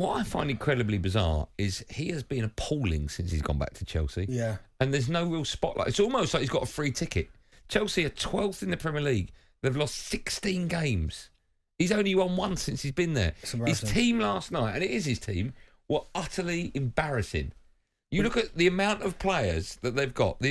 What I find incredibly bizarre is he has been appalling since he's gone back to Chelsea. Yeah. And there's no real spotlight. It's almost like he's got a free ticket. Chelsea are 12th in the Premier League. They've lost 16 games. He's only won one since he's been there. His team last night, and it is his team, were utterly embarrassing. You look at the amount of players that they've got, the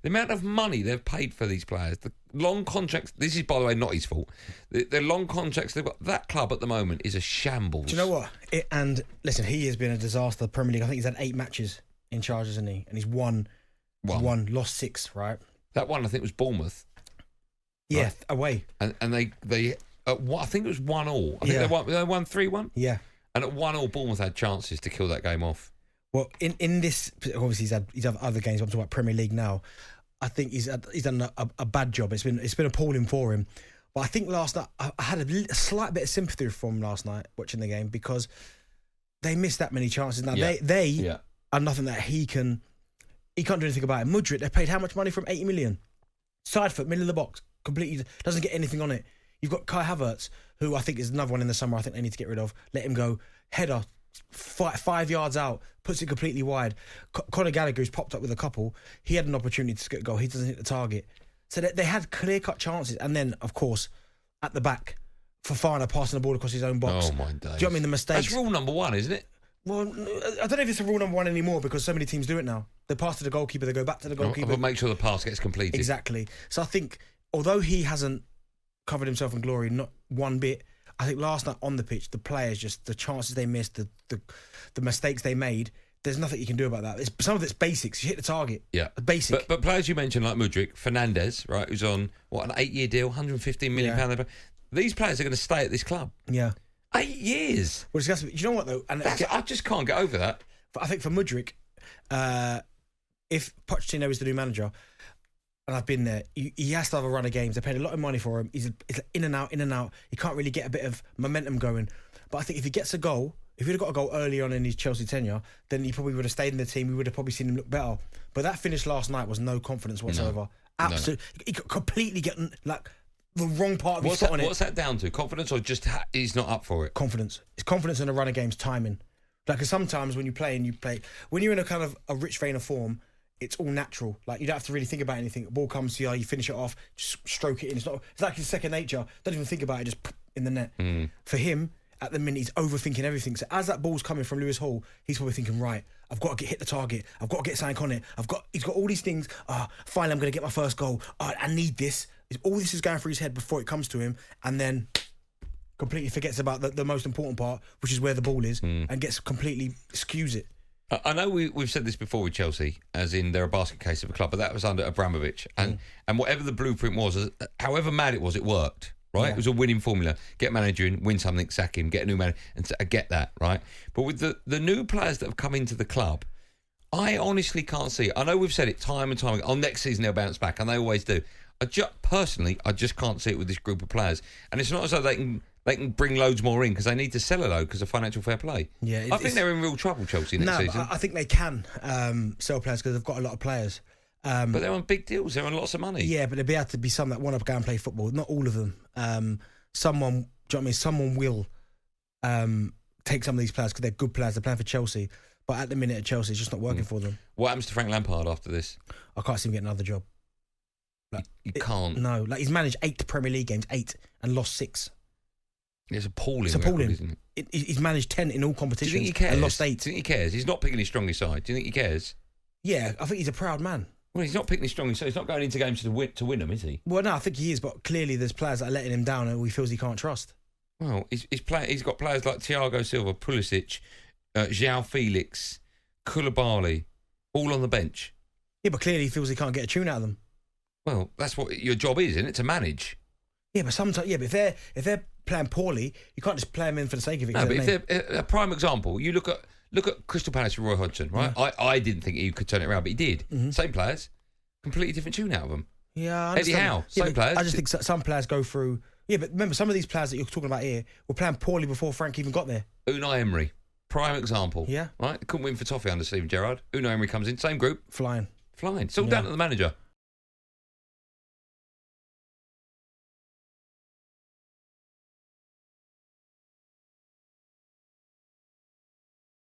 amount of money they've paid for these players, the long contracts. This is, by the way, not his fault. The long contracts they've got. That club at the moment is a shambles. Do you know what? And listen, he has been a disaster. The Premier League. I think he's had 8 matches in charge, hasn't he? And he's won, lost 6. Right. That one I think was Bournemouth. Yeah, right? Away. And they I think it was 1-1. I think they won 3-1. Yeah. And at 1-1, Bournemouth had chances to kill that game off. Well, in this, obviously he's had other games. I'm talking about Premier League now. I think he's done a bad job. It's been appalling for him. But I think last night I had a slight bit of sympathy for him last night watching the game because they missed that many chances. Now they are nothing that he can't do anything about it. Mudryk, they paid how much money for him? 80 million. Side foot, middle of the box, completely doesn't get anything on it. You've got Kai Havertz, who I think is another one in the summer. I think they need to get rid of. Let him go. Header. 5 yards out, puts it completely wide. Conor Gallagher, who's popped up with a couple, he had an opportunity to get a goal. He doesn't hit the target. So they had clear-cut chances. And then, of course, at the back, Fofana passing the ball across his own box. Oh, my days. Do you know what I mean? The mistakes. That's rule number 1, isn't it? Well, I don't know if it's a rule number 1 anymore because so many teams do it now. They pass to the goalkeeper, they go back to the goalkeeper. But make sure the pass gets completed. Exactly. So I think, although he hasn't covered himself in glory, not one bit, I think last night on the pitch, the players just, the chances they missed, the mistakes they made, there's nothing you can do about that. Some of it's basics. You hit the target. Yeah. Basic. But players you mentioned like Mudryk, Fernandes, right, who's on, an 8-year deal, £115 million. These players are going to stay at this club. Yeah. 8 years. Well, do you know what, though? And I just can't get over that. I think for Mudryk, if Pochettino is the new manager, and I've been there, he has to have a run of games. They paid a lot of money for him. He's in and out. He can't really get a bit of momentum going. But I think if he gets a goal, if he'd have got a goal early on in his Chelsea tenure, then he probably would have stayed in the team. We would have probably seen him look better. But that finish last night was no confidence whatsoever. No. Absolutely. No. He could completely get the wrong part of his foot on it. What's that down to? Confidence or just he's not up for it? Confidence. It's confidence in a run of games, timing. Because sometimes when you play, when you're in a kind of a rich vein of form, it's all natural. Like, you don't have to really think about anything. The ball comes to you, you finish it off, just stroke it in. It's like his second nature. Don't even think about it, just in the net. For him, at the minute, he's overthinking everything. So as that ball's coming from Lewis Hall, he's probably thinking, right, I've got to hit the target. I've got to get something on it. He's got all these things. Finally, I'm going to get my first goal. I need this. All this is going through his head before it comes to him. And then completely forgets about the most important part, which is where the ball is, and completely skews it. I know we've said this before with Chelsea, as in they're a basket case of a club, but that was under Abramovich. And whatever the blueprint was, however mad it was, it worked, right? Yeah. It was a winning formula. Get manager in, win something, sack him, get a new manager. And I get that, right? But with the new players that have come into the club, I honestly can't see it. I know we've said it time and time again. Oh, next season they'll bounce back, and they always do. Personally, I just can't see it with this group of players. And it's not as though they can bring loads more in because they need to sell a load because of financial fair play. Yeah, I think they're in real trouble, Chelsea, next season. I think they can sell players because they've got a lot of players. But they're on big deals. They're on lots of money. Yeah, but there'll be able to be some that want to go and play football. Not all of them. Someone, do you know what I mean? Someone will take some of these players because they're good players. They're playing for Chelsea. But at the minute at Chelsea, it's just not working for them. What happens to Frank Lampard after this? I can't see him getting another job. You can't. No, he's managed 8 Premier League games, 8, and lost 6. It's appalling. It's appalling. Record, isn't it? He's managed 10 in all competitions. Do you think he cares? And lost 8. Do you think he cares? He's not picking his strongest side. Do you think he cares? Yeah, I think he's a proud man. Well, he's not picking his strongest side. He's not going into games to win them, is he? Well, no, I think he is, but clearly there's players that are letting him down and he feels he can't trust. Well, he's got players like Thiago Silva, Pulisic, João Felix, Koulibaly, all on the bench. Yeah, but clearly he feels he can't get a tune out of them. Well, that's what your job is, isn't it? To manage. Yeah, but sometimes, but if they're playing poorly, you can't just play them in for the sake of it. No, but if they're a prime example, you look at Crystal Palace with Roy Hodgson, right? Yeah. I didn't think he could turn it around, but he did. Mm-hmm. Same players, completely different tune out of them. Yeah, I Eddie Howe, same players. I just think some players go through. Yeah, but remember, some of these players that you're talking about here were playing poorly before Frank even got there. Unai Emery, prime example. Yeah, right. Couldn't win for Toffee under Steven Gerrard. Unai Emery comes in, same group, flying. It's all down to the manager.